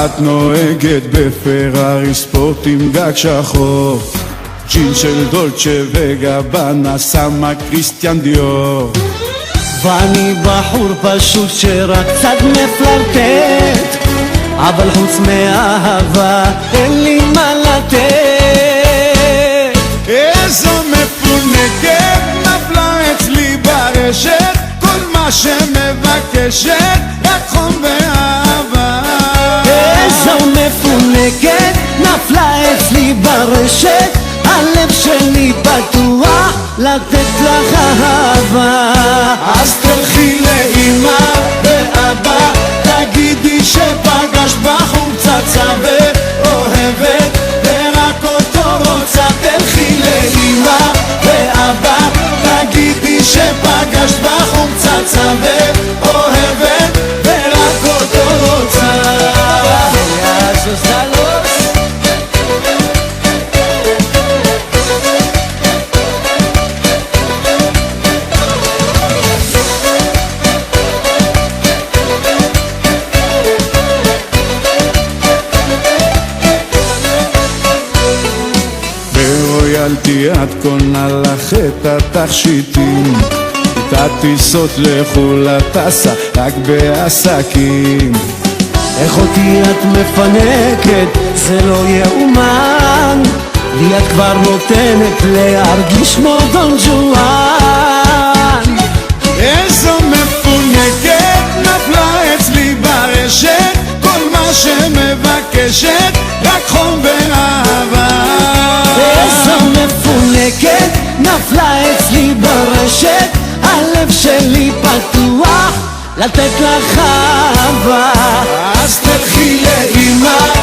את נוהגת בפרארי ספורט עם גג שחור, ג'ין של דולצ'ה וגבנה שמה קריסטיאן דיור. ואני בחור פשוט שרק קצת מפלרטט, אבל חוץ מאהבה אין לי מה לתת. איזו מפונקת נפלה אצלי ברשת, כל מה שמבקשת רק חום ואהבה. איזו מפונקת נפלה אצלי ברשת, הלב שלי פתוח לתת לך אהבה. אז תלכי לאמא ואבא, תגידי שפגש בחור צצה ואוהבת ורק אותו רוצה. תלכי לאמא ואבא, תגידי שפגש בחור צצה ואוהבת ורק אותו רוצה. ברויאלטי את קונה לך את התכשיטים, את הטיסות לחו"ל את טסה רק בעסקים. איך אותי את מפנקת, זה לא יאומן, לי את כבר נותנת להרגיש כמו דון ג'ואן. איזו מפונקת נפלה אצלי ברשת, כל מה שמבקשת רק חום ואהבה. איזו מפונקת נפלה אצלי ברשת, הלב שלי פתוח לתת לך אהבה. אז תלכי לאמא